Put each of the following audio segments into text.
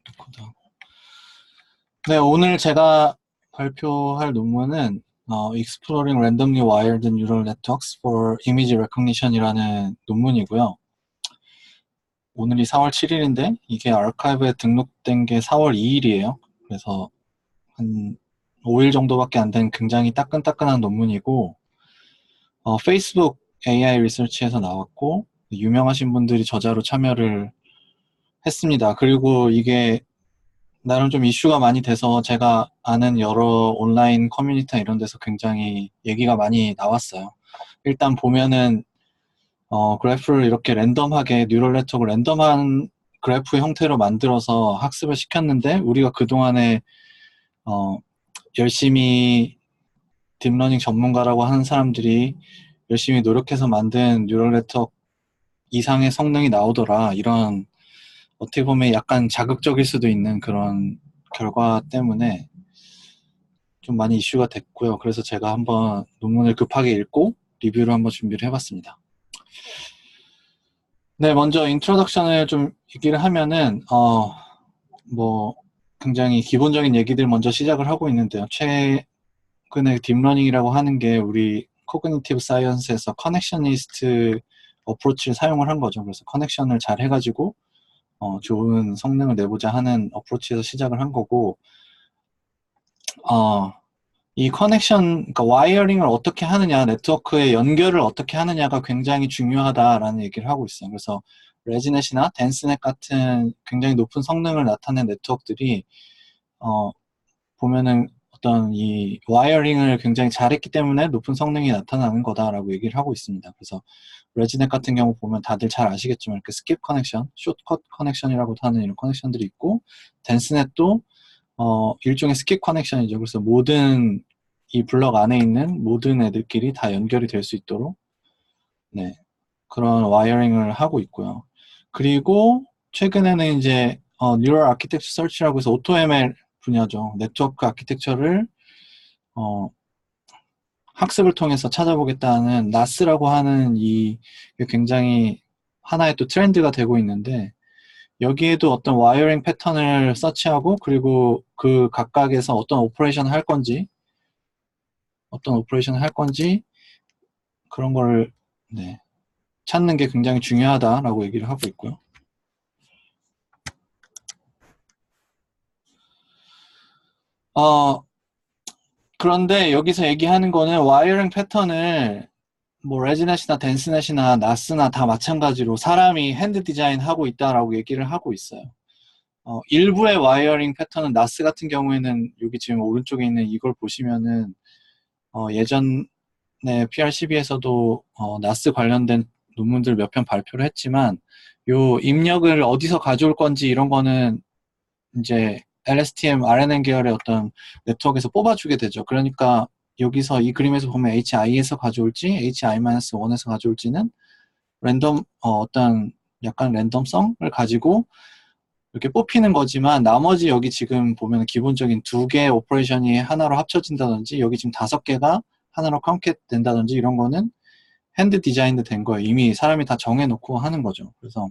레코드하고. 네, 오늘 제가 발표할 논문은 Exploring Randomly Wired Neural Networks for Image Recognition이라는 논문이고요. 오늘이 4월 7일인데 이게 아카이브에 등록된 게 4월 2일이에요. 그래서 한 5일 정도밖에 안 된 굉장히 따끈따끈한 논문이고 페이스북 AI 리서치에서 나왔고 유명하신 분들이 저자로 참여를 했습니다. 그리고 이게 나름 좀 이슈가 많이 돼서 제가 아는 여러 온라인 커뮤니티나 이런 데서 굉장히 얘기가 많이 나왔어요. 일단 보면은 그래프를 이렇게 랜덤하게 뉴럴 네트워크 랜덤한 그래프 형태로 만들어서 학습을 시켰는데 우리가 그동안에 열심히 딥러닝 전문가라고 하는 사람들이 열심히 노력해서 만든 뉴럴 네트워크 이상의 성능이 나오더라. 이런 어떻게 보면 약간 자극적일 수도 있는 그런 결과 때문에 좀 많이 이슈가 됐고요. 그래서 제가 한번 논문을 급하게 읽고 리뷰를 한번 준비를 해봤습니다. 네, 먼저 인트로덕션을 좀 얘기를 하면은 뭐 굉장히 기본적인 얘기들 먼저 시작을 하고 있는데요. 최근에 딥러닝이라고 하는 게 우리 코그니티브 사이언스에서 커넥셔니스트 어프로치를 사용을 한 거죠. 그래서 커넥션을 잘 해가지고 좋은 성능을 내보자 하는 어프로치에서 시작을 한 거고 이 커넥션, 그러니까 와이어링을 어떻게 하느냐, 네트워크의 연결을 어떻게 하느냐가 굉장히 중요하다라는 얘기를 하고 있어요. 그래서 레지넷이나 덴스넷 같은 굉장히 높은 성능을 나타낸 네트워크들이 보면은 어떤 이 와이어링을 굉장히 잘했기 때문에 높은 성능이 나타나는 거다라고 얘기를 하고 있습니다. 그래서 레지넷 같은 경우 보면 다들 잘 아시겠지만 이렇게 스킵 커넥션, 숏컷 커넥션이라고도 하는 이런 커넥션들이 있고 덴스넷도 일종의 스킵 커넥션이죠. 그래서 모든 이 블럭 안에 있는 모든 애들끼리 다 연결이 될 수 있도록 네, 그런 와이어링을 하고 있고요. 그리고 최근에는 이제 뉴럴 아키텍처 서치라고 해서 AutoML 분야죠. 네트워크 아키텍처를 학습을 통해서 찾아보겠다는 NAS라고 하는 이 굉장히 하나의 또 트렌드가 되고 있는데 여기에도 어떤 와이어링 패턴을 서치하고 그리고 그 각각에서 어떤 오퍼레이션을 할 건지 그런 거를 네, 찾는 게 굉장히 중요하다라고 얘기를 하고 있고요. 그런데 여기서 얘기하는 거는 와이어링 패턴을 뭐 레지넷이나 덴스넷이나 나스나 다 마찬가지로 사람이 핸드 디자인 하고 있다라고 얘기를 하고 있어요. 일부의 와이어링 패턴은 나스 같은 경우에는 여기 지금 오른쪽에 있는 이걸 보시면은 예전에 PRCB에서도 나스 관련된 논문들 몇 편 발표를 했지만 요 입력을 어디서 가져올 건지 이런 거는 이제 LSTM, RNN 계열의 어떤 네트워크에서 뽑아주게 되죠. 그러니까 여기서 이 그림에서 보면 HI에서 가져올지 HI-1에서 가져올지는 랜덤 어떤 약간 랜덤성을 가지고 이렇게 뽑히는 거지만 나머지 여기 지금 보면 기본적인 두 개의 오퍼레이션이 하나로 합쳐진다든지 여기 지금 5개가 하나로 컴캣 된다든지 이런 거는 핸드 디자인드 된 거예요. 이미 사람이 다 정해놓고 하는 거죠. 그래서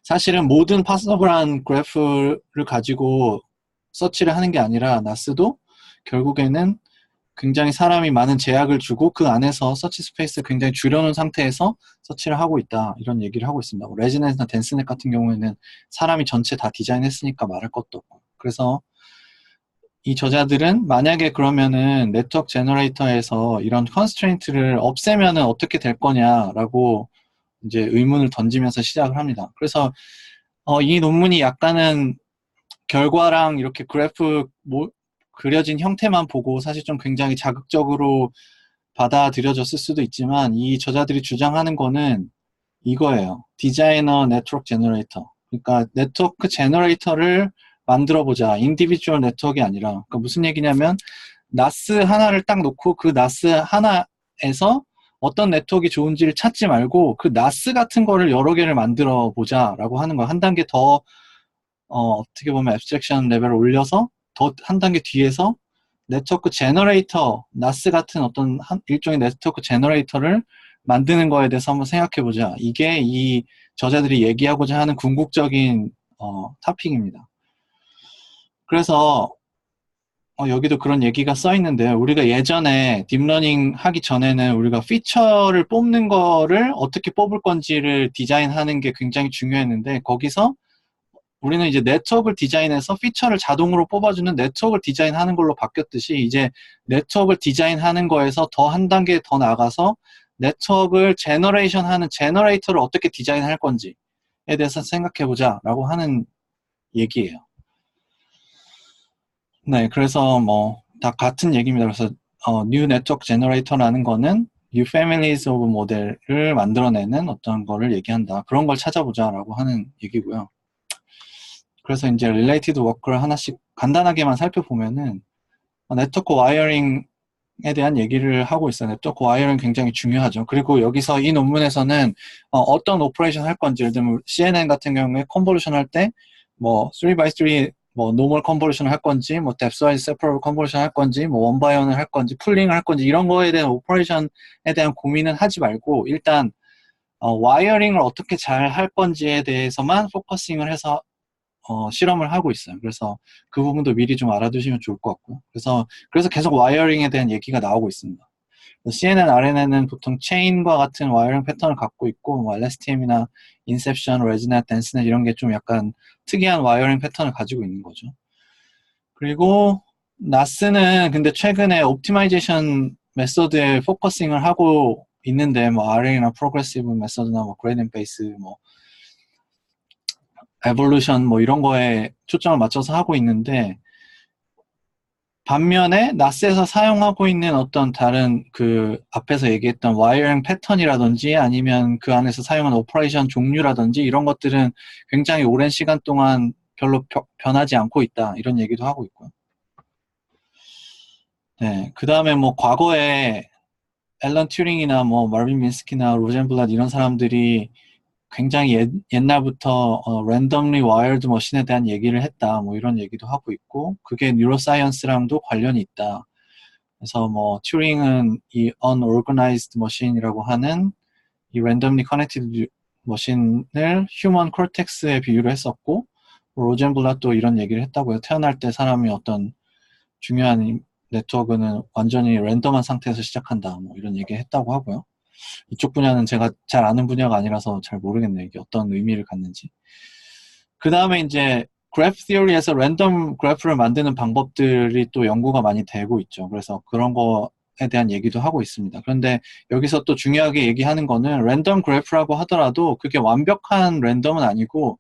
사실은 모든 파서블한 그래프를 가지고 서치를 하는 게 아니라 나스도 결국에는 굉장히 사람이 많은 제약을 주고 그 안에서 서치 스페이스를 굉장히 줄여놓은 상태에서 서치를 하고 있다 이런 얘기를 하고 있습니다. 레지넷이나 덴스넷 같은 경우에는 사람이 전체 다 디자인했으니까 말할 것도 없고 그래서 이 저자들은 만약에 그러면은 네트워크 제너레이터에서 이런 컨스트레인트를 없애면은 어떻게 될 거냐라고 이제 의문을 던지면서 시작을 합니다. 그래서 이 논문이 약간은 결과랑 이렇게 그래프 그려진 형태만 보고 사실 좀 굉장히 자극적으로 받아들여졌을 수도 있지만 이 저자들이 주장하는 거는 이거예요. 디자이너 네트워크 제너레이터. 그러니까 네트워크 제너레이터를 만들어보자. 인디비주얼 네트워크가 아니라 그러니까 무슨 얘기냐면 나스 하나를 딱 놓고 그 나스 하나에서 어떤 네트워크가 좋은지를 찾지 말고 그 나스 같은 거를 여러 개를 만들어 보자라고 하는 거예요. 한 단계 더 어떻게 보면 앱스트랙션 레벨을 올려서 더 한 단계 뒤에서 네트워크 제너레이터, 나스 같은 어떤 일종의 네트워크 제너레이터를 만드는 거에 대해서 한번 생각해 보자. 이게 이 저자들이 얘기하고자 하는 궁극적인 토픽입니다. 그래서 여기도 그런 얘기가 써 있는데요. 우리가 예전에 딥러닝 하기 전에는 우리가 피처를 뽑는 거를 어떻게 뽑을 건지를 디자인하는 게 굉장히 중요했는데 거기서 우리는 이제 네트워크를 디자인해서 피처를 자동으로 뽑아주는 네트워크를 디자인하는 걸로 바뀌었듯이 이제 네트워크를 디자인하는 거에서 더 한 단계 더 나가서 네트워크를 제너레이션하는 제너레이터를 어떻게 디자인할 건지에 대해서 생각해보자 라고 하는 얘기예요. 네, 그래서 뭐 다 같은 얘기입니다. 그래서 New Network Generator라는 거는 New Families of Model을 만들어내는 어떤 거를 얘기한다. 그런 걸 찾아보자라고 하는 얘기고요. 그래서 이제 Related Work를 하나씩 간단하게만 살펴보면은 네트워크 와이어링에 대한 얘기를 하고 있어요. 네트워크 와이어링 굉장히 중요하죠. 그리고 여기서 이 논문에서는 어떤 오퍼레이션 할 건지, 예를 들면 CNN 같은 경우에 컨볼루션 할 때 뭐 3x3 뭐 노멀 컨볼루션을 할 건지, 뭐 뎁스와이즈 세퍼럴 컨볼루션 할 건지, 뭐 원바이언을 할 건지, 풀링을 할 건지 이런 거에 대한 오퍼레이션에 대한 고민은 하지 말고 일단 와이어링을 어떻게 잘 할 건지에 대해서만 포커싱을 해서 실험을 하고 있어요. 그래서 그 부분도 미리 좀 알아두시면 좋을 것 같고요. 그래서 계속 와이어링에 대한 얘기가 나오고 있습니다. CNN, RNN은 보통 체인과 같은 와이어링 패턴을 갖고 있고, 뭐 LSTM이나 인셉션, 레지넷, 댄스넷 이런 게 좀 약간 특이한 와이어링 패턴을 가지고 있는 거죠. 그리고 나스는 근데 최근에 옵티마이제이션 메소드에 포커싱을 하고 있는데, 뭐 RN이나 프로그레시브 메소드나 뭐 그레이디언트 베이스, 뭐 에볼루션 뭐 이런 거에 초점을 맞춰서 하고 있는데 반면에 나스에서 사용하고 있는 어떤 다른 그 앞에서 얘기했던 와이어링 패턴이라든지 아니면 그 안에서 사용하는 오퍼레이션 종류라든지 이런 것들은 굉장히 오랜 시간 동안 별로 변하지 않고 있다 이런 얘기도 하고 있고요. 네, 그 다음에 뭐 과거에 앨런 튜링이나 뭐 마빈 민스키나 로젠블랏 이런 사람들이 굉장히 옛날부터 randomly wired 머신에 대한 얘기를 했다. 뭐 이런 얘기도 하고 있고 그게 뉴로사이언스랑도 관련이 있다. 그래서 뭐 튜링은 이 unorganized machine이라고 하는 이 randomly connected 머신을 휴먼 콜텍스에 비유를 했었고 로젠블랏도 이런 얘기를 했다고요. 태어날 때 사람이 어떤 중요한 네트워크는 완전히 랜덤한 상태에서 시작한다. 뭐 이런 얘기 했다고 하고요. 이쪽 분야는 제가 잘 아는 분야가 아니라서 잘 모르겠네요. 이게 어떤 의미를 갖는지. 그 다음에 이제 그래프 티어리에서 랜덤 그래프를 만드는 방법들이 또 연구가 많이 되고 있죠. 그래서 그런 거에 대한 얘기도 하고 있습니다. 그런데 여기서 또 중요하게 얘기하는 거는 랜덤 그래프라고 하더라도 그게 완벽한 랜덤은 아니고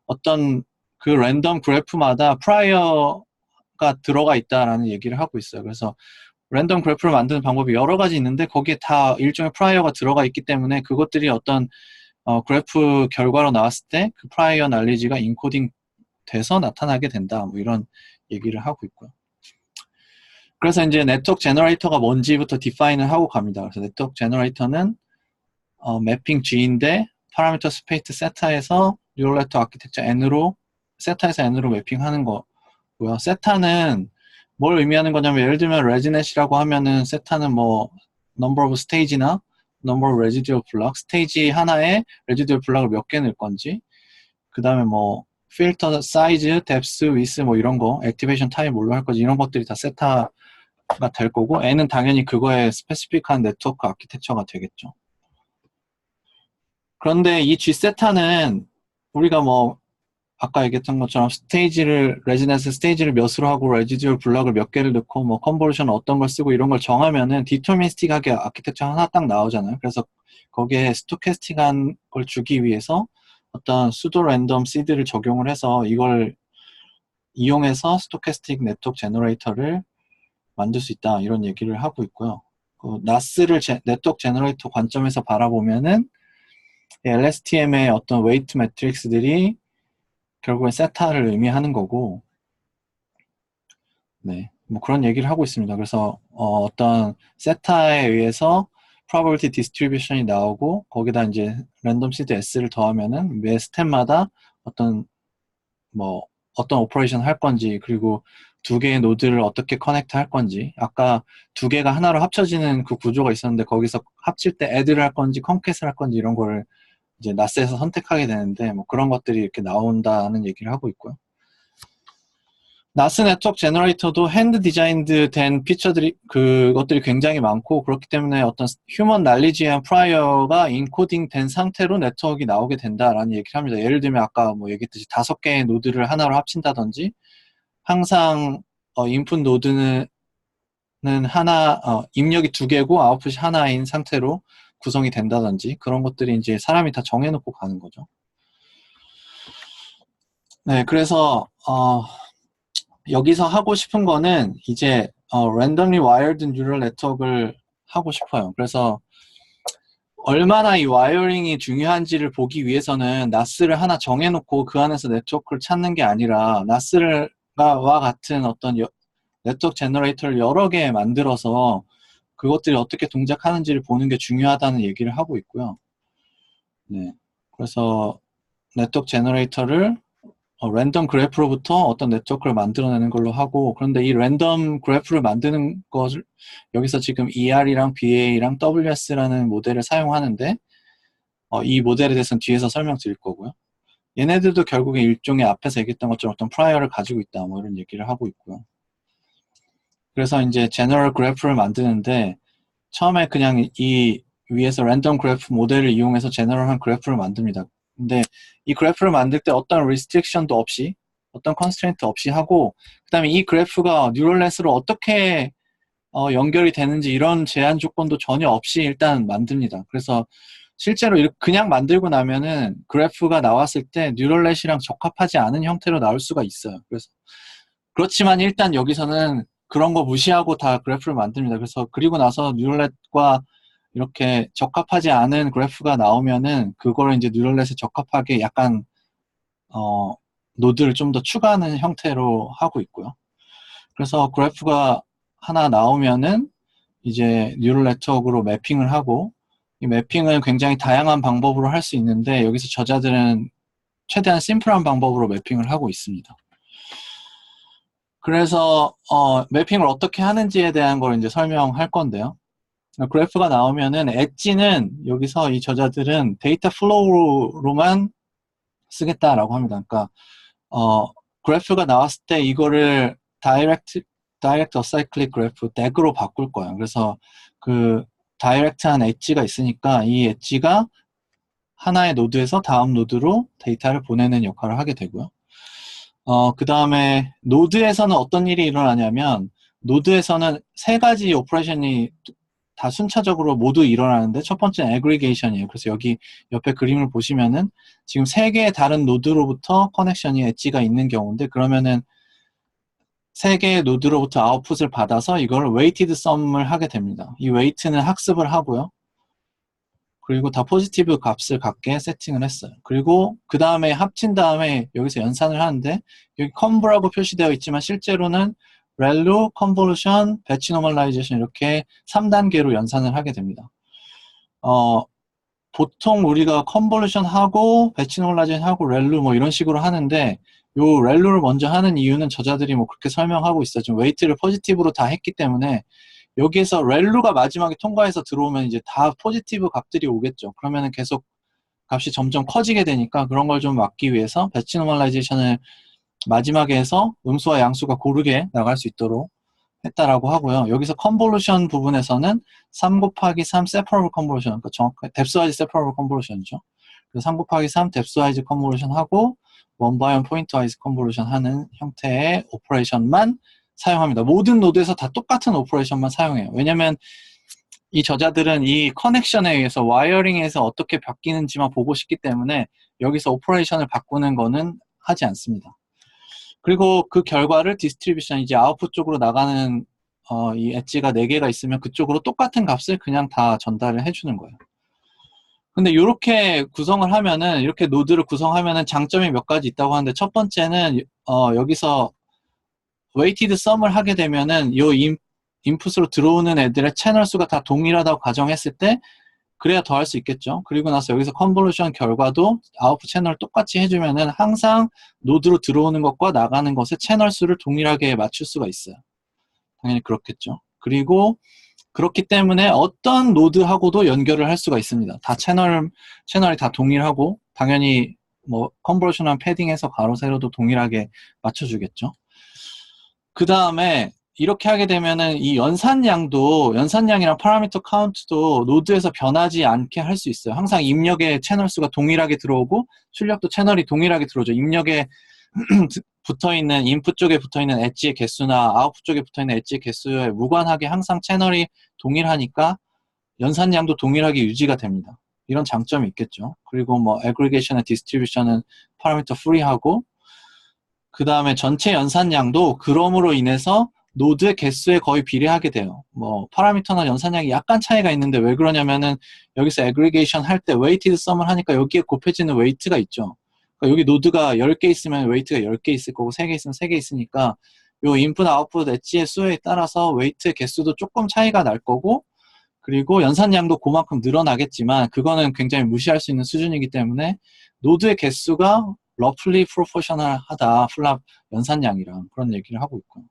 어떤 그 랜덤 그래프마다 프라이어가 들어가 있다라는 얘기를 하고 있어요. 그래서 랜덤 그래프를 만드는 방법이 여러 가지 있는데 거기에 다 일종의 프라이어가 들어가 있기 때문에 그것들이 어떤 그래프 결과로 나왔을 때 그 프라이어 날리지가 인코딩 돼서 나타나게 된다. 뭐 이런 얘기를 하고 있고요. 그래서 이제 네트워크 제너레이터가 뭔지부터 디파인을 하고 갑니다. 그래서 네트워크 제너레이터는 매핑 G인데 파라미터 스페이스 세타에서 뉴럴 네트워크 아키텍처 N으로 세타에서 N으로 매핑하는 거고요. 세타는 뭘 의미하는 거냐면 예를 들면 레지넷이라고 하면은 세타는 뭐 number of stage나 number of residual block 스테이지 하나에 residual block을 몇 개 넣을 건지 그 다음에 뭐 필터 사이즈, 뎁스, 위스 뭐 이런 거 액티베이션 타입 뭘로 할 건지 이런 것들이 다 세타가 될 거고 N은 당연히 그거에 스페시픽한 네트워크 아키텍처가 되겠죠. 그런데 이 G세타는 우리가 뭐 아까 얘기했던 것처럼 레지던스 스테이지를 몇으로 하고 레지듀얼 블럭을 몇 개를 넣고 뭐 컨버전 어떤 걸 쓰고 이런 걸 정하면은 디터미니스틱하게 아키텍처 하나 딱 나오잖아요. 그래서 거기에 스토캐스틱한 걸 주기 위해서 어떤 수도 랜덤 시드를 적용을 해서 이걸 이용해서 스토캐스틱 네트워크 제너레이터를 만들 수 있다 이런 얘기를 하고 있고요. 그 나스를 네트워크 제너레이터 관점에서 바라보면은 LSTM의 어떤 웨이트 매트릭스들이 결국엔 세타를 의미하는 거고, 네, 뭐 그런 얘기를 하고 있습니다. 그래서 어떤 세타에 의해서 probability distribution이 나오고 거기다 이제 랜덤 시드 S를 더하면은 매 스텝마다 어떤 어떤 오퍼레이션 할 건지 그리고 두 개의 노드를 어떻게 커넥트 할 건지 아까 두 개가 하나로 합쳐지는 그 구조가 있었는데 거기서 합칠 때 add를 할 건지 컨캣을 할 건지 이런 거를 이제 나스에서 선택하게 되는데 뭐 그런 것들이 이렇게 나온다는 얘기를 하고 있고요. 나스 네트워크 제너레이터도 핸드 디자인드 된 피처들이 그것들이 굉장히 많고 그렇기 때문에 어떤 휴먼 날리지한 프라이어가 인코딩 된 상태로 네트워크가 나오게 된다라는 얘기를 합니다. 예를 들면 아까 뭐 얘기했듯이 5개의 노드를 하나로 합친다든지 항상 인풋 노드는 하나 입력이 2개고 아웃풋이 하나인 상태로 구성이 된다든지 그런 것들이 이제 사람이 다 정해놓고 가는 거죠. 네, 그래서 여기서 하고 싶은 거는 이제 randomly wired neural network를 하고 싶어요. 그래서 얼마나 이 와이어링이 중요한지를 보기 위해서는 나스를 하나 정해놓고 그 안에서 네트워크를 찾는 게 아니라 나스와 같은 어떤 네트워크 제너레이터를 여러 개 만들어서 그것들이 어떻게 동작하는지를 보는 게 중요하다는 얘기를 하고 있고요. 네, 그래서 네트워크 제너레이터를 랜덤 그래프로부터 어떤 네트워크를 만들어내는 걸로 하고 그런데 이 랜덤 그래프를 만드는 것을 여기서 지금 ER이랑 BA랑 WS라는 모델을 사용하는데 이 모델에 대해서는 뒤에서 설명드릴 거고요. 얘네들도 결국에 일종의 앞에서 얘기했던 것처럼 어떤 프라이어를 가지고 있다 뭐 이런 얘기를 하고 있고요. 그래서 이제 제너럴 그래프를 만드는데 처음에 그냥 이 위에서 랜덤 그래프 모델을 이용해서 제너럴한 그래프를 만듭니다. 근데 이 그래프를 만들 때 어떤 리스트릭션도 없이 어떤 컨스트레인트 없이 하고 그 다음에 이 그래프가 뉴럴넷으로 어떻게 연결이 되는지 이런 제한 조건도 전혀 없이 일단 만듭니다. 그래서 실제로 그냥 만들고 나면은 그래프가 나왔을 때 뉴럴넷이랑 적합하지 않은 형태로 나올 수가 있어요. 그래서 그렇지만 일단 여기서는 그런 거 무시하고 다 그래프를 만듭니다. 그래서 그리고 나서 뉴럴넷과 이렇게 적합하지 않은 그래프가 나오면은 그거를 이제 뉴럴넷에 적합하게 약간 노드를 좀 더 추가하는 형태로 하고 있고요. 그래서 그래프가 하나 나오면은 이제 뉴럴 네트워크로 매핑을 하고 이 매핑을 굉장히 다양한 방법으로 할 수 있는데 여기서 저자들은 최대한 심플한 방법으로 매핑을 하고 있습니다. 그래서 매핑을 어떻게 하는지에 대한 걸 이제 설명할 건데요. 그래프가 나오면은 엣지는 여기서 이 저자들은 데이터 플로우로만 쓰겠다라고 합니다. 그러니까 그래프가 나왔을 때 이거를 다이렉트 어사이클릭 그래프 DAG로 바꿀 거예요. 그래서 그 다이렉트한 엣지가 있으니까 이 엣지가 하나의 노드에서 다음 노드로 데이터를 보내는 역할을 하게 되고요. 그 다음에 노드에서는 어떤 일이 일어나냐면 노드에서는 3가지 오퍼레이션이 다 순차적으로 모두 일어나는데 첫 번째는 애그리게이션이에요. 그래서 여기 옆에 그림을 보시면은 지금 3개의 다른 노드로부터 커넥션이 엣지가 있는 경우인데 그러면은 3개의 노드로부터 아웃풋을 받아서 이걸 웨이티드 썸을 하게 됩니다. 이 웨이트는 학습을 하고요. 그리고 다 포지티브 값을 갖게 세팅을 했어요. 그리고 그 다음에 합친 다음에 여기서 연산을 하는데 여기 컨브라고 표시되어 있지만 실제로는 렐루, 컨볼루션, 배치 노멀라이제이션 이렇게 3단계로 연산을 하게 됩니다. 보통 우리가 컨볼루션 하고 배치 노멀라이제이션 하고 렐루 뭐 이런 식으로 하는데 요 렐루를 먼저 하는 이유는 저자들이 뭐 그렇게 설명하고 있어요. 지금 웨이트를 포지티브로 다 했기 때문에 여기에서 렐루가 마지막에 통과해서 들어오면 이제 다 포지티브 값들이 오겠죠. 그러면은 계속 값이 점점 커지게 되니까 그런 걸 좀 막기 위해서 배치 노멀라이제이션을 마지막에 해서 음수와 양수가 고르게 나갈 수 있도록 했다라고 하고요. 여기서 컨볼루션 부분에서는 3 곱하기 3 세퍼러블 컨볼루션, 그러니까 정확하게 뎁스와이즈 세퍼러블 컨볼루션이죠. 그래서 3 곱하기 3 뎁스와이즈 컨볼루션 하고 원 바이 원 포인트와이즈 컨볼루션 하는 형태의 오퍼레이션만 사용합니다. 모든 노드에서 다 똑같은 오퍼레이션만 사용해요. 왜냐면 이 저자들은 이 커넥션에 의해서 와이어링에서 어떻게 바뀌는지만 보고 싶기 때문에 여기서 오퍼레이션을 바꾸는 거는 하지 않습니다. 그리고 그 결과를 디스트리뷰션, 이제 아웃풋 쪽으로 나가는 이 엣지가 4개가 있으면 그쪽으로 똑같은 값을 그냥 다 전달을 해주는 거예요. 근데 이렇게 구성을 하면은, 이렇게 노드를 구성하면은 장점이 몇 가지 있다고 하는데, 첫 번째는 여기서 웨이티드 썸을 하게 되면은 이 인풋으로 들어오는 애들의 채널 수가 다 동일하다고 가정했을 때 그래야 더 할 수 있겠죠. 그리고 나서 여기서 컨볼루션 결과도 아웃풋 채널을 똑같이 해주면은 항상 노드로 들어오는 것과 나가는 것의 채널 수를 동일하게 맞출 수가 있어요. 당연히 그렇겠죠. 그리고 그렇기 때문에 어떤 노드하고도 연결을 할 수가 있습니다. 다 채널이 다 동일하고 당연히 뭐 컨버전한 패딩해서 가로 세로도 동일하게 맞춰주겠죠. 그 다음에 이렇게 하게 되면은 이 연산량이랑 파라미터 카운트도 노드에서 변하지 않게 할 수 있어요. 항상 입력의 채널 수가 동일하게 들어오고 출력도 채널이 동일하게 들어오죠. 입력에 붙어있는 인풋 쪽에 붙어있는 엣지의 개수나 아웃풋 쪽에 붙어있는 엣지의 개수에 무관하게 항상 채널이 동일하니까 연산량도 동일하게 유지가 됩니다. 이런 장점이 있겠죠. 그리고 뭐 애그리게이션과 디스트리뷰션은 파라미터 프리하고 그 다음에 전체 연산량도 그럼으로 인해서 노드의 개수에 거의 비례하게 돼요. 뭐 파라미터나 연산량이 약간 차이가 있는데 왜 그러냐면은 여기서 애그리게이션 할 때 웨이티드 썸을 하니까 여기에 곱해지는 웨이트가 있죠. 그러니까 여기 노드가 10개 있으면 웨이트가 10개 있을 거고 3개 있으면 3개 있으니까 요 인풋 아웃풋 엣지의 수에 따라서 웨이트의 개수도 조금 차이가 날 거고 그리고 연산량도 그만큼 늘어나겠지만 그거는 굉장히 무시할 수 있는 수준이기 때문에 노드의 개수가 roughly proportional하다 플랍 연산량이랑 그런 얘기를 하고 있고요.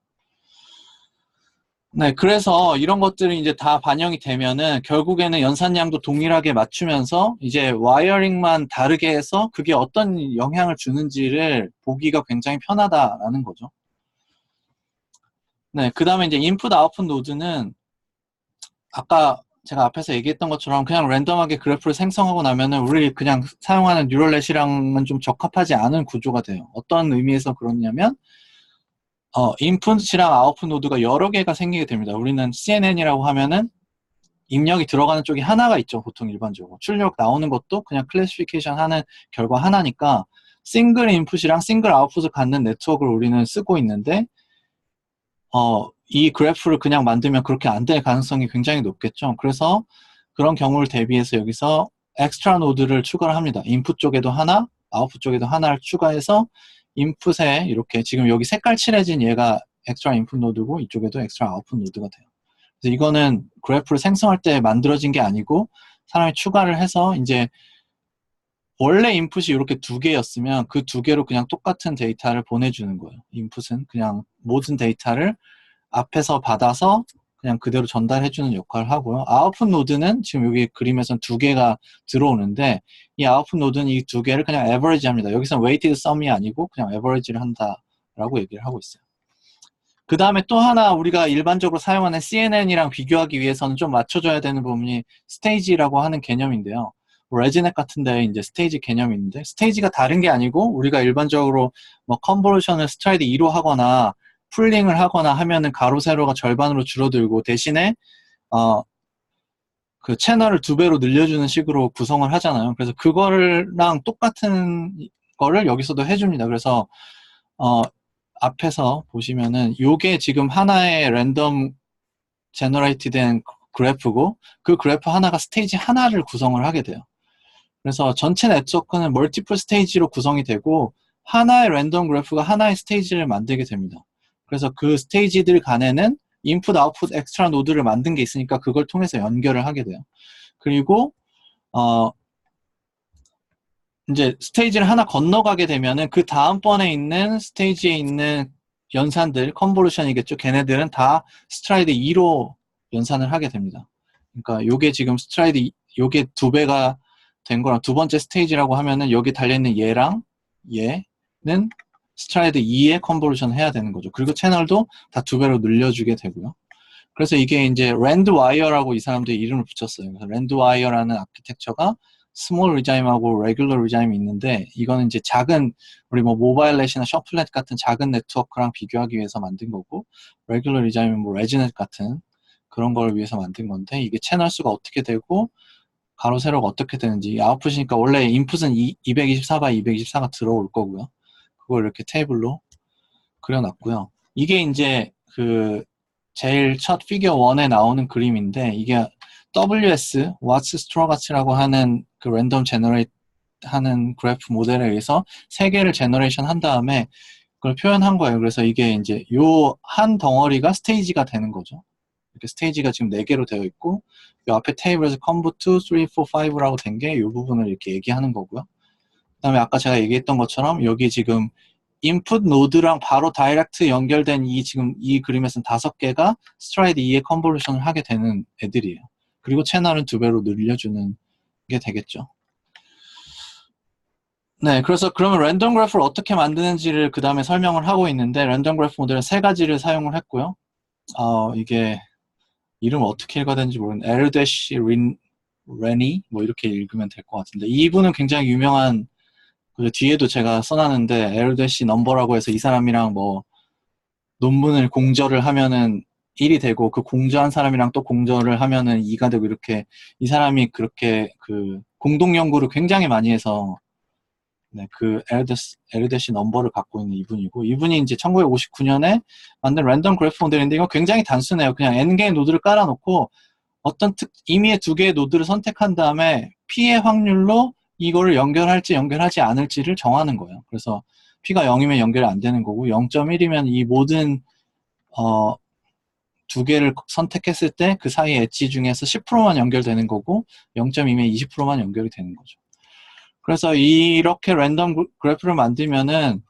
네, 그래서 이런 것들이 이제 다 반영이 되면은 결국에는 연산량도 동일하게 맞추면서 이제 와이어링만 다르게 해서 그게 어떤 영향을 주는지를 보기가 굉장히 편하다라는 거죠. 네, 그 다음에 이제 인풋 아웃풋 노드는 아까 제가 앞에서 얘기했던 것처럼 그냥 랜덤하게 그래프를 생성하고 나면은 우리 그냥 사용하는 뉴럴넷이랑은 좀 적합하지 않은 구조가 돼요. 어떤 의미에서 그렇냐면 인풋이랑 아웃풋 노드가 여러 개가 생기게 됩니다. 우리는 CNN이라고 하면은 입력이 들어가는 쪽이 하나가 있죠. 보통 일반적으로. 출력 나오는 것도 그냥 클래시피케이션 하는 결과 하나니까 싱글 인풋이랑 싱글 아웃풋을 갖는 네트워크를 우리는 쓰고 있는데 이 그래프를 그냥 만들면 그렇게 안 될 가능성이 굉장히 높겠죠. 그래서 그런 경우를 대비해서 여기서 엑스트라 노드를 추가를 합니다. 인풋 쪽에도 하나, 아웃풋 쪽에도 하나를 추가해서 인풋에 이렇게 지금 여기 색깔 칠해진 얘가 엑스트라 인풋 노드고 이쪽에도 엑스트라 아웃풋 노드가 돼요. 그래서 이거는 그래프를 생성할 때 만들어진 게 아니고 사람이 추가를 해서 이제 원래 인풋이 이렇게 두 개였으면 그 두 개로 그냥 똑같은 데이터를 보내주는 거예요. 인풋은 그냥 모든 데이터를 앞에서 받아서 그냥 그대로 전달해주는 역할을 하고요. 아웃풋 노드는 지금 여기 그림에선 두 개가 들어오는데 이 아웃풋 노드는 이 두 개를 그냥 에버리지 합니다. 여기서는 웨이티드 썸이 아니고 그냥 에버리지를 한다라고 얘기를 하고 있어요. 그 다음에 또 하나 우리가 일반적으로 사용하는 CNN이랑 비교하기 위해서는 좀 맞춰줘야 되는 부분이 스테이지라고 하는 개념인데요. 레지넷 같은데 이제 스테이지 개념이 있는데 스테이지가 다른 게 아니고 우리가 일반적으로 뭐 컨버루션을 스트라이드 2로 하거나 풀링을 하거나 하면은 가로 세로가 절반으로 줄어들고 대신에 그 채널을 2배로 늘려주는 식으로 구성을 하잖아요. 그래서 그거랑 똑같은 거를 여기서도 해줍니다. 그래서 앞에서 보시면은 요게 지금 하나의 랜덤 제너레이트 된 그래프고 그 그래프 하나가 스테이지 하나를 구성을 하게 돼요. 그래서 전체 네트워크는 멀티플 스테이지로 구성이 되고 하나의 랜덤 그래프가 하나의 스테이지를 만들게 됩니다. 그래서 그 스테이지들 간에는 인풋, 아웃풋, 엑스트라 노드를 만든 게 있으니까 그걸 통해서 연결을 하게 돼요. 그리고 이제 스테이지를 하나 건너가게 되면은 그 다음번에 있는 스테이지에 있는 연산들, 컨보루션이겠죠. 걔네들은 다 스트라이드 2로 연산을 하게 됩니다. 그러니까 요게 지금 스트라이드, 요게 2배가 된 거랑 두 번째 스테이지라고 하면은 여기 달려있는 얘랑 얘는 스트라이드 2에 컨보루션 해야 되는 거죠. 그리고 채널도 다 2배로 늘려주게 되고요. 그래서 이게 이제 랜드와이어라고 이 사람들이 이름을 붙였어요. 그래서 랜드와이어라는 아키텍처가 스몰 리자임하고 레귤러 리자임이 있는데 이거는 이제 작은 우리 뭐 모바일넷이나 셔플넷 같은 작은 네트워크랑 비교하기 위해서 만든 거고 레귤러 리자임은 뭐 레지넷 같은 그런 걸 위해서 만든 건데 이게 채널 수가 어떻게 되고 가로 세로가 어떻게 되는지 아웃풋이니까 원래 인풋은 224by 224가 들어올 거고요. 그걸 이렇게 테이블로 그려놨고요. 이게 이제 그 제일 첫 피겨 1에 나오는 그림인데 이게 WS, What's Strogat라고 하는 그 랜덤 제너레이트 하는 그래프 모델에 의해서 세 개를 제너레이션 한 다음에 그걸 표현한 거예요. 그래서 이게 이제 요 한 덩어리가 스테이지가 되는 거죠. 이렇게 스테이지가 지금 4개로 되어 있고 이 앞에 테이블에서 conv2, 3, 4, 5라고 된 게 이 부분을 이렇게 얘기하는 거고요. 그 다음에 아까 제가 얘기했던 것처럼 여기 지금 인풋 노드랑 바로 다이렉트 연결된 지금 이 그림에서는 5개가 스트라이드 2의 컨볼루션을 하게 되는 애들이에요. 그리고 채널은 2배로 늘려주는 게 되겠죠. 네, 그래서 그러면 랜덤 그래프를 어떻게 만드는지를 그 다음에 설명을 하고 있는데, 랜덤 그래프 모델은 3가지를 사용을 했고요. 이게 이름을 어떻게 읽어야 되는지 모르겠는데 에르데시 레니 뭐 이렇게 읽으면 될 것 같은데, 이분은 굉장히 유명한, 뒤에도 제가 써놨는데 에르데시 넘버라고 해서 이 사람이랑 뭐 논문을 공저를 하면은 1이 되고, 그 공저한 사람이랑 또 공저를 하면은 2가 되고, 이렇게 이 사람이 그렇게 그 공동 연구를 굉장히 많이 해서, 네, 그 에르데시 넘버를 갖고 있는 이분이고, 이분이 이제 1959년에 만든 랜덤 그래프 모델인데, 이거 굉장히 단순해요. 그냥 n개의 노드를 깔아놓고 임의의 2개의 노드를 선택한 다음에 p의 확률로 이거를 연결할지 연결하지 않을지를 정하는 거예요. 그래서 p가 0이면 연결이 안 되는 거고, 0.1이면 이 모든 2개를 선택했을 때 그 사이 엣지 중에서 10%만 연결되는 거고, 0.2면 20%만 연결이 되는 거죠. 그래서 이렇게 랜덤 그래프를 만들면은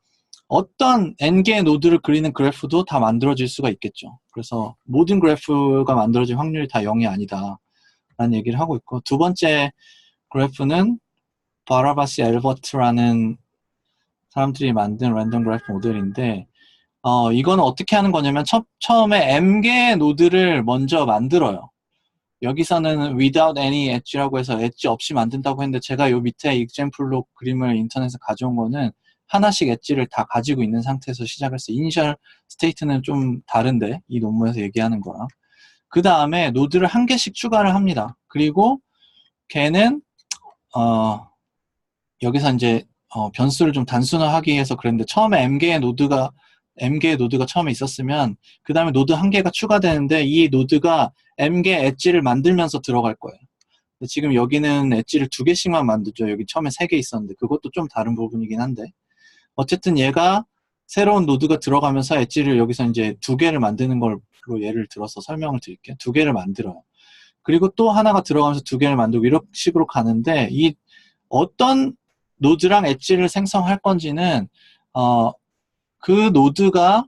어떤 n개의 노드를 그리는 그래프도 다 만들어질 수가 있겠죠. 그래서 모든 그래프가 만들어질 확률이 다 0이 아니다 라는 얘기를 하고 있고, 두 번째 그래프는 바라바시 엘버트라는 사람들이 만든 랜덤 그래프 모델인데, 이거는 어떻게 하는 거냐면 처음에 m개의 노드를 먼저 만들어요. 여기서는 without any edge라고 해서 엣지 없이 만든다고 했는데, 제가 요 밑에 example로 그림을 인터넷에서 가져온 거는 하나씩 엣지를 다 가지고 있는 상태에서 시작을 했어요. 이니셜 스테이트는 좀 다른데, 이 논문에서 얘기하는 거랑. 그 다음에 노드를 1개씩 추가를 합니다. 그리고 걔는 여기서 이제 변수를 좀 단순화하기 위해서 그랬는데, 처음에 m개의 노드가 처음에 있었으면 그 다음에 노드 1개가 추가되는데, 이 노드가 m개 엣지를 만들면서 들어갈 거예요. 근데 지금 여기는 엣지를 2개씩만 만들죠. 여기 처음에 3개 있었는데, 그것도 좀 다른 부분이긴 한데, 어쨌든 얘가 새로운 노드가 들어가면서 엣지를 여기서 이제 2개를 만드는 걸로 예를 들어서 설명을 드릴게요. 2개를 만들어요. 그리고 또 하나가 들어가면서 2개를 만들고, 이런 식으로 가는데, 이 어떤 노드랑 엣지를 생성할 건지는 그 노드가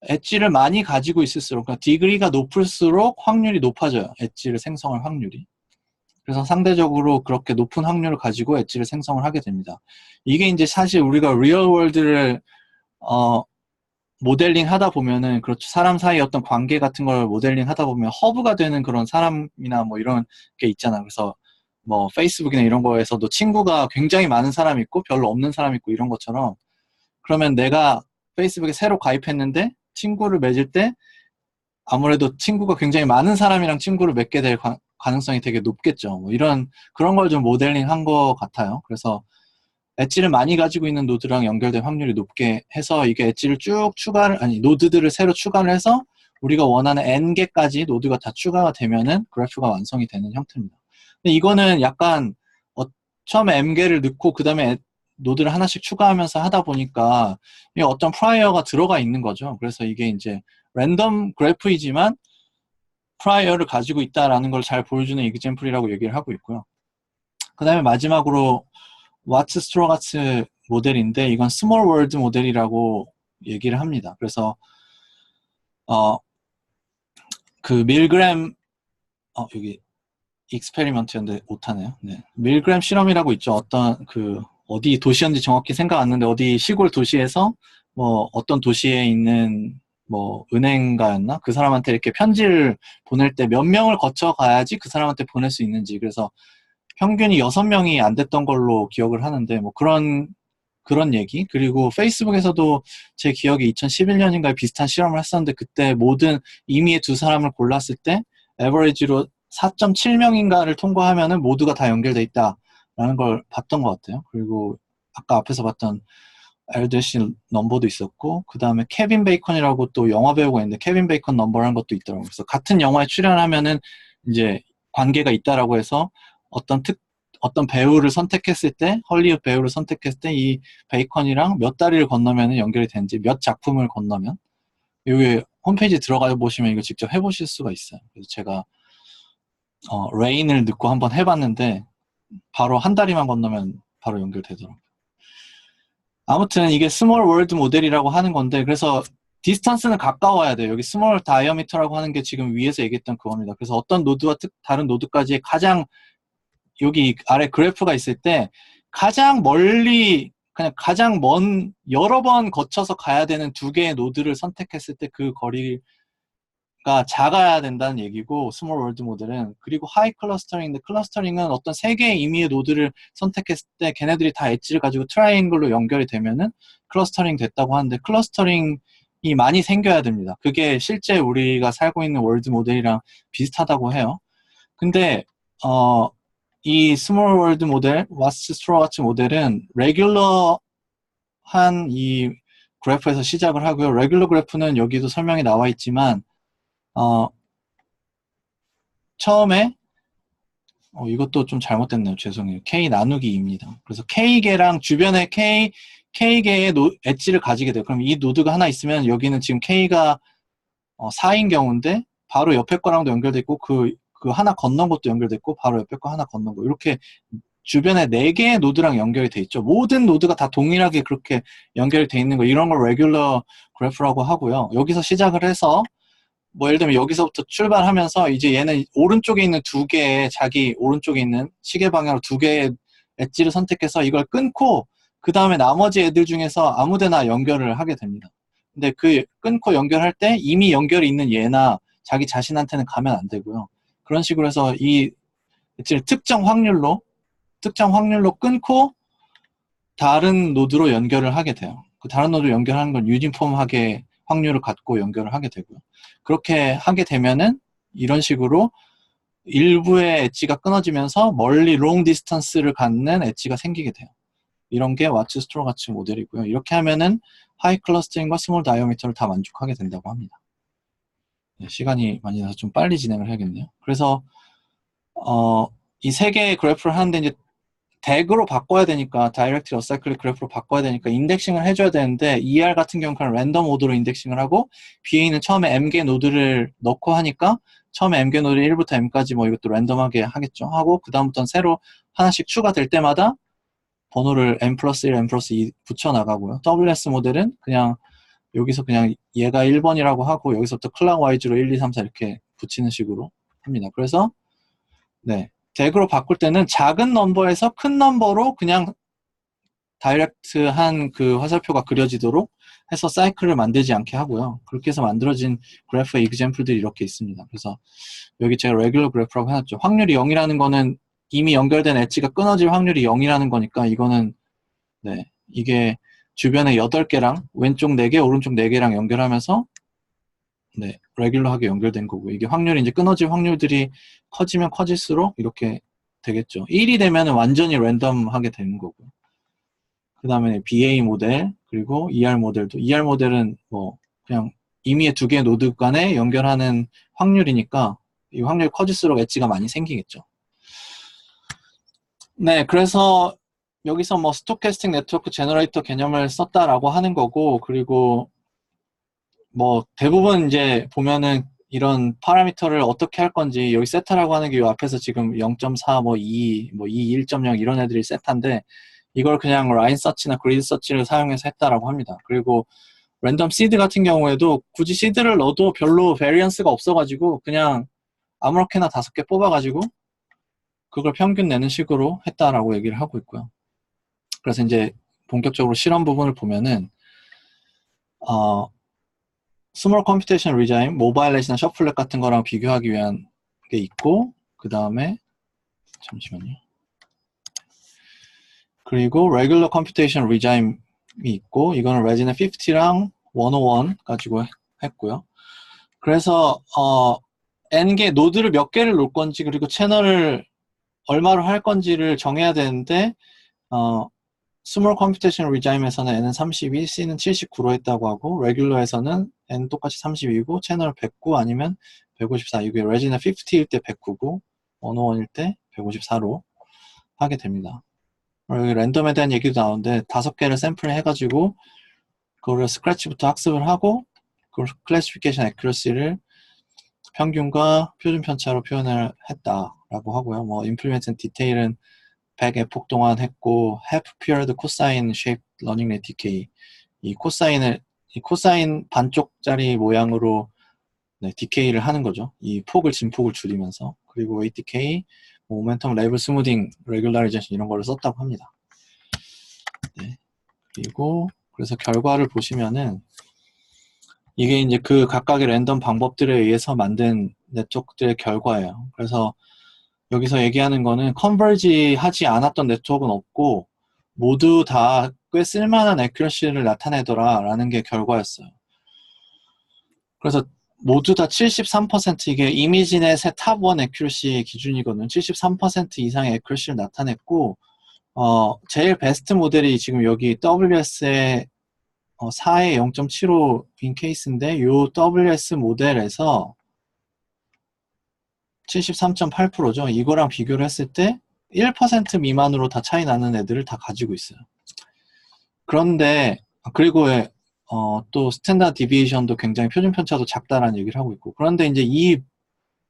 엣지를 많이 가지고 있을수록, 그러니까 디그리가 높을수록 확률이 높아져요. 엣지를 생성할 확률이. 그래서 상대적으로 그렇게 높은 확률을 가지고 엣지를 생성을 하게 됩니다. 이게 이제 사실 우리가 리얼 월드를 모델링 하다 보면은, 그렇죠, 사람 사이 어떤 관계 같은 걸 모델링 하다 보면 허브가 되는 그런 사람이나 뭐 이런 게 있잖아. 그래서 뭐 페이스북이나 이런 거에서도 친구가 굉장히 많은 사람이 있고 별로 없는 사람이 있고 이런 것처럼, 그러면 내가 페이스북에 새로 가입했는데 친구를 맺을 때 아무래도 친구가 굉장히 많은 사람이랑 친구를 맺게 될 가능성이 되게 높겠죠. 뭐 그런 걸 좀 모델링 한 것 같아요. 그래서 엣지를 많이 가지고 있는 노드랑 연결될 확률이 높게 해서, 이게 엣지를 쭉 노드들을 새로 추가를 해서 우리가 원하는 n개까지 노드가 다 추가가 되면은 그래프가 완성이 되는 형태입니다. 근데 이거는 약간 처음에 m개를 넣고 그 다음에 노드를 하나씩 추가하면서 하다 보니까 어떤 프라이어가 들어가 있는 거죠. 그래서 이게 이제 랜덤 그래프이지만 프라이어를 가지고 있다라는 걸 잘 보여주는 이그젬플이라고 얘기를 하고 있고요. 그 다음에 마지막으로 와츠 스트로가츠 모델인데, 이건 스몰 월드 모델이라고 얘기를 합니다. 그래서 그 밀그램 여기 익스페리먼트였는데 못하네요. 네. 밀그램 실험이라고 있죠. 어디 도시였는지 정확히 생각 안 나는데, 어디 시골 도시에서 뭐 어떤 도시에 있는 뭐 은행가였나? 그 사람한테 이렇게 편지를 보낼 때 몇 명을 거쳐 가야지 그 사람한테 보낼 수 있는지, 그래서 평균이 6명이 안 됐던 걸로 기억을 하는데, 뭐 그런 얘기. 그리고 페이스북에서도 제 기억에 2011년인가에 비슷한 실험을 했었는데, 그때 모든 임의의 2사람을 골랐을 때 에버리지로 4.7명인가를 통과하면은 모두가 다 연결돼 있다라는 걸 봤던 것 같아요. 그리고 아까 앞에서 봤던 에르데시 넘버도 있었고, 그 다음에 케빈 베이컨이라고 또 영화 배우가 있는데, 케빈 베이컨 넘버라는 것도 있더라고요. 그래서 같은 영화에 출연하면은 이제 관계가 있다라고 해서 어떤 배우를 선택했을 때, 헐리우드 배우를 선택했을 때 이 베이컨이랑 몇 다리를 건너면 연결이 되는지, 몇 작품을 건너면, 여기 홈페이지 들어가 보시면 이거 직접 해보실 수가 있어요. 그래서 제가 레인을 넣고 한번 해봤는데 바로 한 다리만 건너면 바로 연결되더라고요. 아무튼 이게 스몰 월드 모델이라고 하는 건데, 그래서 디스턴스는 가까워야 돼요. 여기 스몰 다이어미터라고 하는 게 지금 위에서 얘기했던 그겁니다. 그래서 어떤 노드와 다른 노드까지 가장 여기 아래 그래프가 있을 때 가장 멀리 그냥 가장 먼 여러 번 거쳐서 가야 되는 두 개의 노드를 선택했을 때 그 거리가 작아야 된다는 얘기고, 스몰 월드 모델은. 그리고 하이 클러스터링인데, 클러스터링은 어떤 세 개의 임의의 노드를 선택했을 때 걔네들이 다 엣지를 가지고 트라이앵글로 연결이 되면은 클러스터링 됐다고 하는데, 클러스터링이 많이 생겨야 됩니다. 그게 실제 우리가 살고 있는 월드 모델이랑 비슷하다고 해요. 근데 이 스몰 월드 모델, 와츠 스트로 같은 모델은 레귤러한 이 그래프에서 시작을 하고요. 레귤러 그래프는 여기도 설명이 나와 있지만 처음에 이것도 좀 잘못됐네요. 죄송해요. K 나누기 2입니다. 그래서 K개랑 주변에 K개의 엣지를 가지게 돼요. 그럼 이 노드가 하나 있으면 여기는 지금 K가 4인 경우인데 바로 옆에 거랑도 연결돼 있고 그 하나 건넌 것도 연결돼 있고 바로 옆에 거 하나 건넌 거, 이렇게 주변에 4개의 노드랑 연결이 돼 있죠. 모든 노드가 다 동일하게 그렇게 연결이 돼 있는 거, 이런 걸 레귤러 그래프라고 하고요. 여기서 시작을 해서 뭐 예를 들면 여기서부터 출발하면서 이제 얘는 오른쪽에 있는 두 개의, 자기 오른쪽에 있는 시계 방향으로 두 개의 엣지를 선택해서 이걸 끊고 그 다음에 나머지 애들 중에서 아무데나 연결을 하게 됩니다. 근데 그 끊고 연결할 때 이미 연결이 있는 얘나 자기 자신한테는 가면 안 되고요. 그런 식으로 해서 이 엣지를 특정 확률로 끊고 다른 노드로 연결을 하게 돼요. 그 다른 노드로 연결하는 건 유니폼하게 확률을 갖고 연결을 하게 되고요. 그렇게 하게 되면은 이런 식으로 일부의 엣지가 끊어지면서 멀리 롱 디스턴스를 갖는 엣지가 생기게 돼요. 이런 게 와츠 스트로 같은 모델이고요. 이렇게 하면은 하이 클러스터링과 스몰 다이어미터를 다 만족하게 된다고 합니다. 네, 시간이 많이 나서 좀 빨리 진행을 해야겠네요. 그래서 이 세 개의 그래프를 하는데 이제 덱으로 바꿔야 되니까, 다이렉트 어사이클릭 그래프로 바꿔야 되니까 인덱싱을 해줘야 되는데, ER 같은 경우는 랜덤 오더로 인덱싱을 하고, BA는 처음에 M개 노드를 넣고 하니까 처음에 M개 노드 1부터 M까지 뭐 이것도 랜덤하게 하겠죠. 하고 그 다음부터는 새로 하나씩 추가될 때마다 번호를 M 플러스 1, M 플러스 2 붙여나가고요. WS 모델은 그냥 여기서 그냥 얘가 1번이라고 하고 여기서부터 클락 와이즈로 1, 2, 3, 4 이렇게 붙이는 식으로 합니다. 그래서 네, 덱으로 바꿀 때는 작은 넘버에서 큰 넘버로 그냥 다이렉트한 그 화살표가 그려지도록 해서 사이클을 만들지 않게 하고요. 그렇게 해서 만들어진 그래프의 이그젬플들이 이렇게 있습니다. 그래서 여기 제가 레귤러 그래프라고 해놨죠. 확률이 0이라는 거는 이미 연결된 엣지가 끊어질 확률이 0이라는 거니까 이거는 네, 이게 주변에 8개랑 왼쪽 4개, 오른쪽 4개랑 연결하면서 네, 레귤러하게 연결된 거고, 이게 확률이 이제 끊어질 확률들이 커지면 커질수록 이렇게 되겠죠. 1이 되면 완전히 랜덤하게 되는 거고요. 그 다음에 BA 모델, 그리고 ER 모델도, ER 모델은 뭐 그냥 임의의 두 개의 노드 간에 연결하는 확률이니까 이 확률이 커질수록 엣지가 많이 생기겠죠. 네, 그래서 여기서 뭐 스토캐스틱 네트워크 제너레이터 개념을 썼다라고 하는 거고, 그리고 뭐 대부분 이제 보면은 이런 파라미터를 어떻게 할 건지, 여기 세타라고 하는 게 이 앞에서 지금 0.4, 뭐 2, 뭐 2, 1.0 이런 애들이 세타인데, 이걸 그냥 라인 서치나 그리드 서치를 사용해서 했다라고 합니다. 그리고 랜덤 시드 같은 경우에도 굳이 시드를 넣어도 별로 베리언스가 없어가지고 그냥 아무렇게나 5개 뽑아가지고 그걸 평균 내는 식으로 했다라고 얘기를 하고 있고요. 그래서 이제 본격적으로 실험 부분을 보면은 스몰 컴퓨테이션 리자임, 모바일렛이나 셔플렛 같은 거랑 비교하기 위한 게 있고, 그 다음에 잠시만요. 그리고 레귤러 컴퓨테이션 리자임이 있고, 이거는 레지넷 50랑 101 가지고 했고요. 그래서 n개 노드를 몇 개를 놓을 건지, 그리고 채널을 얼마로 할 건지를 정해야 되는데, 스몰 컴퓨테이션 리자임에서는 n은 32, c는 79로 했다고 하고, 레귤러에서는 n 똑같이 32고 채널 109 아니면 154, 이게 레지넷 50일 때 109고 101일 때 154로 하게 됩니다. 여기 랜덤에 대한 얘기도 나오는데 5개를 샘플 해가지고 그거를 스크래치부터 학습을 하고 그걸 클래시피케이션 애큐러시를 평균과 표준 편차로 표현을 했다라고 하고요. 뭐 임플리멘트 디테일은 100 에폭 동안 했고 half period 코사인 쉐입 러닝 레이트 디케이, 이 코사인 반쪽짜리 모양으로 네, 디케이를 하는 거죠. 이 진폭을 줄이면서. 그리고 웨이트 디케이, 모멘텀 레벨 스무딩, 레귤라리제이션 이런 거를 썼다고 합니다. 네. 그리고 그래서 결과를 보시면은 이게 이제 그 각각의 랜덤 방법들에 의해서 만든 네트워크들의 결과예요. 그래서 여기서 얘기하는 거는 컨버지 하지 않았던 네트워크는 없고 모두 다 꽤 쓸만한 애큐러시를 나타내더라 라는 게 결과였어요. 그래서 모두 다 73% 이게 이미지넷의 탑1 애큐러시 기준이거든요. 73% 이상의 애큐러시를 나타냈고 제일 베스트 모델이 지금 여기 WS의 4의 0.75인 케이스인데 이 WS 모델에서 73.8%죠. 이거랑 비교를 했을 때 1% 미만으로 다 차이 나는 애들을 다 가지고 있어요. 그런데 그리고 또 스탠다드 디비에이션도 굉장히 표준 편차도 작다라는 얘기를 하고 있고, 그런데 이제 이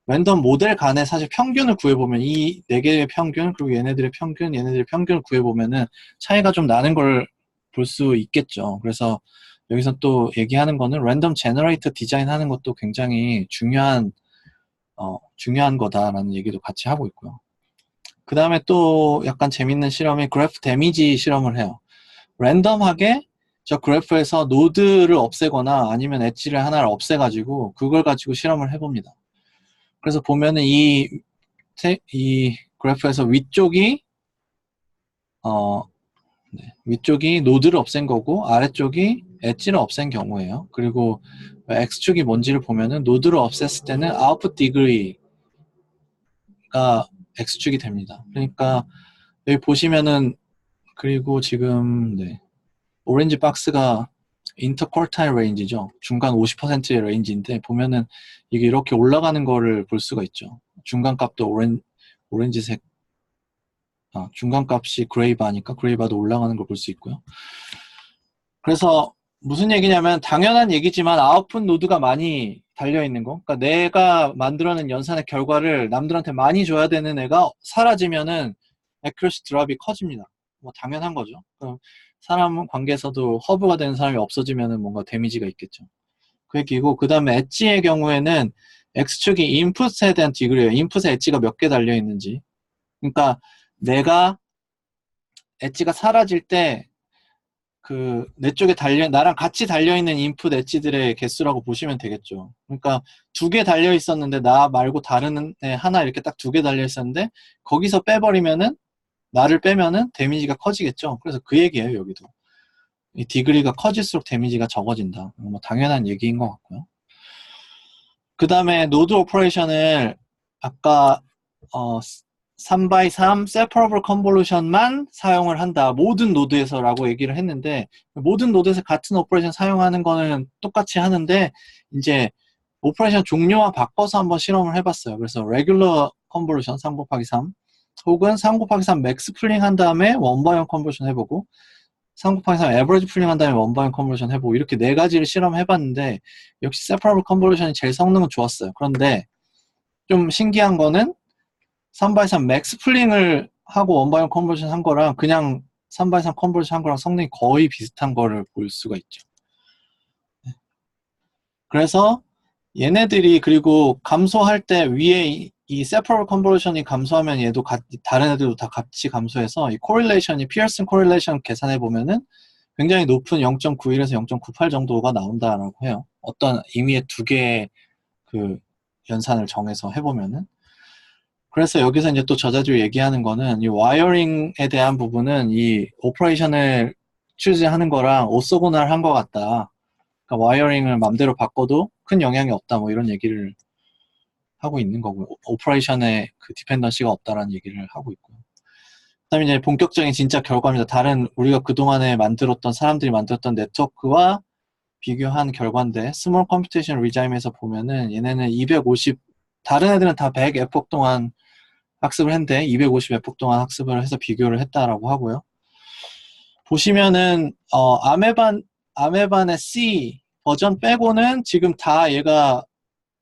랜덤 모델 간에 사실 평균을 구해보면 이 네 개의 평균 그리고 얘네들의 평균을 구해보면은 차이가 좀 나는 걸 볼 수 있겠죠. 그래서 여기서 또 얘기하는 거는 랜덤 제너레이터 디자인 하는 것도 굉장히 중요한 거다라는 얘기도 같이 하고 있고요. 그 다음에 또 약간 재밌는 실험이 그래프 데미지 실험을 해요. 랜덤하게 저 그래프에서 노드를 없애거나 아니면 엣지를 하나를 없애가지고 그걸 가지고 실험을 해봅니다. 그래서 보면은 이 그래프에서 위쪽이 노드를 없앤 거고 아래쪽이 엣지를 없앤 경우예요. 그리고 X축이 뭔지를 보면은 노드를 없앴을 때는 아웃풋 디그리가 X축이 됩니다. 그러니까 여기 보시면은 그리고 지금 오렌지 박스가 인터쿼타일 레인지죠. 중간 50%의 레인지인데 보면은 이게 이렇게 올라가는 거를 볼 수가 있죠. 중간 값도 오렌지색, 중간 값이 그레이바니까 그레이바도 올라가는 걸 볼 수 있고요. 그래서 무슨 얘기냐면 당연한 얘기지만 아웃풋 노드가 많이 달려있는 거. 그러니까 내가 만들어낸 연산의 결과를 남들한테 많이 줘야 되는 애가 사라지면은 애큐러시 드랍이 커집니다. 뭐 당연한 거죠. 사람 관계에서도 허브가 되는 사람이 없어지면은 뭔가 데미지가 있겠죠. 그 얘기고, 그 다음에 엣지의 경우에는 X축이 인풋에 대한 디그리예요. 인풋에 엣지가 몇 개 달려있는지. 그러니까 내가 엣지가 사라질 때 내 쪽에 나랑 같이 달려있는 인풋 엣지들의 개수라고 보시면 되겠죠. 그러니까 2개 달려있었는데 나 말고 다른 애 하나 이렇게 딱 2개 달려있었는데 거기서 빼버리면은 나를 빼면은 데미지가 커지겠죠. 그래서 그 얘기예요, 여기도. 이 디그리가 커질수록 데미지가 적어진다. 뭐 당연한 얘기인 것 같고요. 그 다음에 노드 오퍼레이션을 아까 3x3 separable convolution만 사용을 한다. 모든 노드에서라고 얘기를 했는데 모든 노드에서 같은 오퍼레이션 사용하는 거는 똑같이 하는데 이제 오퍼레이션 종류와 바꿔서 한번 실험을 해봤어요. 그래서 regular convolution 3 곱하기 3 혹은 3 곱하기 3 맥스 풀링 한 다음에 원바이원 컨버전 해보고 3 곱하기 3 에버리지 풀링 한 다음에 원바이원 컨버전 해보고 이렇게 네 가지를 실험해봤는데 역시 세퍼러블 컨버전이 제일 성능은 좋았어요. 그런데 좀 신기한 거는 3x3 맥스 풀링을 하고 원바이원 컨버전 한 거랑 그냥 3x3 컨버전 한 거랑 성능이 거의 비슷한 거를 볼 수가 있죠. 그래서 얘네들이 그리고 감소할 때 위에 이 separable convolution이 감소하면 얘도 다른 애들도 다 같이 감소해서 이 correlation이 피어슨 correlation 계산해 보면은 굉장히 높은 0.91에서 0.98 정도가 나온다라고 해요. 어떤 임의의 2개의 그 연산을 정해서 해보면은. 그래서 여기서 이제 또 저자들이 얘기하는 거는 이 와이어링에 대한 부분은 이 오퍼레이션을 추진하는 거랑 오소고널한 것 같다. 그러니까 와이어링을 맘대로 바꿔도 큰 영향이 없다. 뭐 이런 얘기를 하고 있는 거고요. 오퍼레이션에 그 디펜던시가 없다라는 얘기를 하고 있고요. 그다음에 이제 본격적인 진짜 결과입니다. 다른 우리가 그동안에 사람들이 만들었던 네트워크와 비교한 결과인데 스몰 컴퓨테이션 리자임에서 보면은 얘네는 250 다른 애들은 다 100 에폭 동안 학습을 했는데 250 에폭 동안 학습을 해서 비교를 했다라고 하고요. 보시면은 아메반의 C 버전 빼고는 지금 다 얘가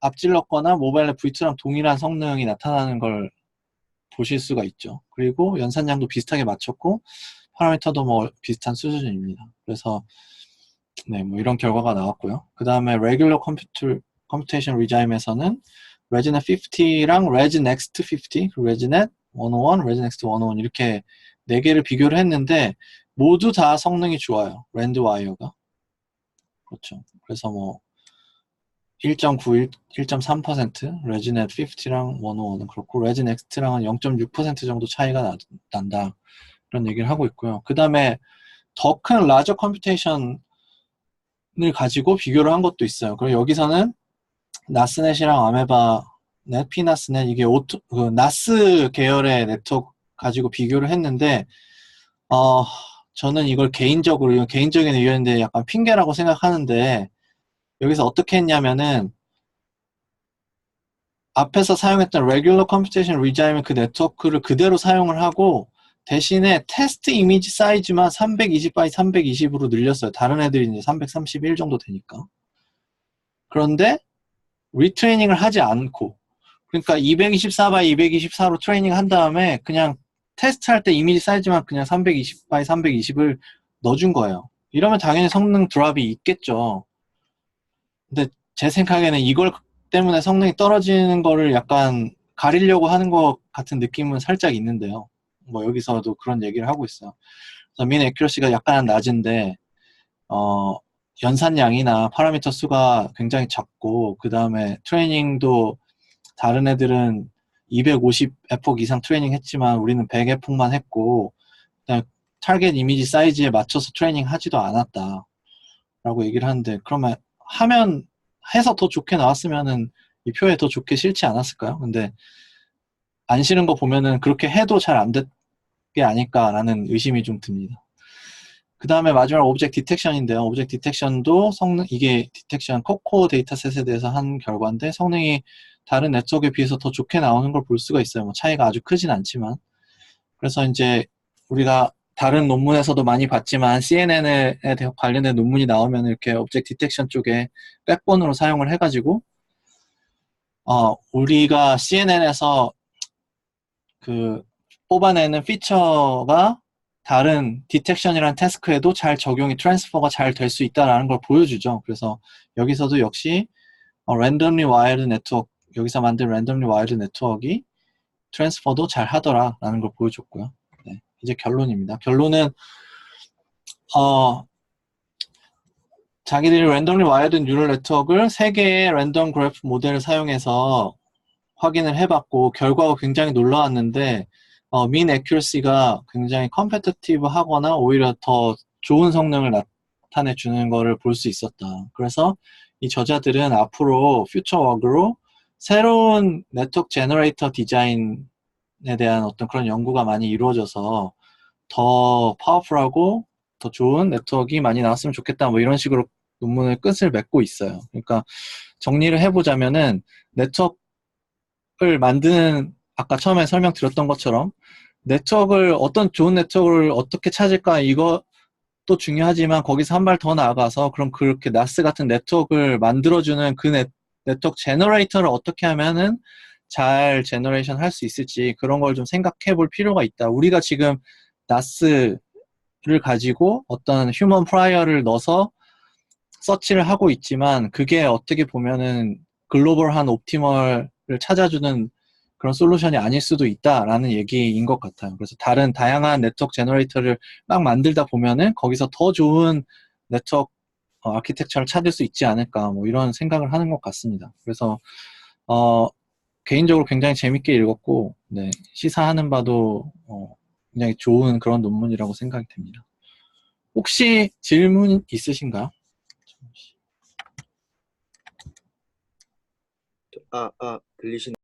앞질렀거나 모바일의 V2랑 동일한 성능이 나타나는 걸 보실 수가 있죠. 그리고 연산량도 비슷하게 맞췄고 파라미터도 뭐 비슷한 수준입니다. 그래서 네, 뭐 이런 결과가 나왔고요. 그 다음에 Regular Computation Regime에서는 ResNet 50랑 ResNext 50, 그리고 ResNet 101, ResNext 101 이렇게 4개를 비교를 했는데 모두 다 성능이 좋아요. 랜드와이어가. 그렇죠. 그래서 뭐 1.9, 1.3% ResNet 50랑 101은 그렇고 ResNext랑은 0.6% 정도 차이가 난다. 그런 얘기를 하고 있고요. 그 다음에 더 큰 라저 컴퓨테이션을 가지고 비교를 한 것도 있어요. 그리고 여기서는 나스넷이랑 아메바 넷, 피나스넷 이게 나스 계열의 네트워크 가지고 비교를 했는데 저는 이걸 개인적인 의견인데 약간 핑계라고 생각하는데 여기서 어떻게 했냐면은 앞에서 사용했던 Regular Computation Regime 그 네트워크를 그대로 사용을 하고 대신에 테스트 이미지 사이즈만 320 by 320으로 늘렸어요. 다른 애들이 이제 331 정도 되니까. 그런데 리트레이닝을 하지 않고 그러니까 224 by 224로 트레이닝 한 다음에 그냥 테스트할 때 이미지 사이즈만 그냥 320 by 320을 넣어준 거예요. 이러면 당연히 성능 드랍이 있겠죠. 근데 제 생각에는 이걸 때문에 성능이 떨어지는 거를 약간 가리려고 하는 것 같은 느낌은 살짝 있는데요. 뭐 여기서도 그런 얘기를 하고 있어요. 그래서 민 애큐러시가 약간 낮은데 연산량이나 파라미터 수가 굉장히 작고 그 다음에 트레이닝도 다른 애들은 250 에폭 이상 트레이닝 했지만 우리는 100 에폭만 했고 그다음에 타겟 이미지 사이즈에 맞춰서 트레이닝 하지도 않았다 라고 얘기를 하는데 그러면 해서 더 좋게 나왔으면은 이 표에 더 좋게 실지 않았을까요? 근데 안 실은 거 보면은 그렇게 해도 잘 안 될 게 아닐까라는 의심이 좀 듭니다. 그 다음에 마지막 오브젝트 디텍션인데요. 오브젝트 디텍션도 이게 디텍션 코코 데이터셋에 대해서 한 결과인데 성능이 다른 네트워크에 비해서 더 좋게 나오는 걸 볼 수가 있어요. 뭐 차이가 아주 크진 않지만. 그래서 이제 우리가 다른 논문에서도 많이 봤지만 CNN에 관련된 논문이 나오면 이렇게 오브젝트 디텍션 쪽에 백본으로 사용을 해가지고 우리가 CNN에서 그 뽑아내는 피처가 다른 디텍션이라는 태스크에도 잘 적용이 트랜스퍼가 잘 될 수 있다라는 걸 보여주죠. 그래서 여기서도 역시 randomly wired 네트워크 여기서 만든 randomly wired 네트워크가 트랜스퍼도 잘 하더라라는 걸 보여줬고요. 네, 이제 결론입니다. 결론은 자기들이 randomly wired 뉴럴 네트워크를 3개의 랜덤 그래프 모델을 사용해서 확인을 해봤고 결과가 굉장히 놀라웠는데 mean accuracy가 굉장히 컴페티티브 하거나 오히려 더 좋은 성능을 나타내 주는 거를 볼 수 있었다. 그래서 이 저자들은 앞으로 퓨처 워크로 새로운 네트워크 제너레이터 디자인에 대한 어떤 그런 연구가 많이 이루어져서 더 파워풀하고 더 좋은 네트워크가 많이 나왔으면 좋겠다. 뭐 이런 식으로 논문을 끝을 맺고 있어요. 그러니까 정리를 해보자면은 네트워크를 만드는 아까 처음에 설명드렸던 것처럼 어떤 좋은 네트워크를 어떻게 찾을까 이것도 중요하지만 거기서 한 발 더 나아가서 그럼 그렇게 나스 같은 네트워크를 만들어주는 그 네트워크 제너레이터를 어떻게 하면은 잘 제너레이션 할 수 있을지 그런 걸 좀 생각해 볼 필요가 있다. 우리가 지금 나스를 가지고 어떤 휴먼 프라이어를 넣어서 서치를 하고 있지만 그게 어떻게 보면은 글로벌한 옵티멀을 찾아주는 그런 솔루션이 아닐 수도 있다라는 얘기인 것 같아요. 그래서 다른 다양한 네트워크 제너레이터를 막 만들다 보면은 거기서 더 좋은 네트워크 아키텍처를 찾을 수 있지 않을까 뭐 이런 생각을 하는 것 같습니다. 그래서 개인적으로 굉장히 재밌게 읽었고 네, 시사하는 바도 굉장히 좋은 그런 논문이라고 생각이 됩니다. 혹시 질문 있으신가요? 들리시나요?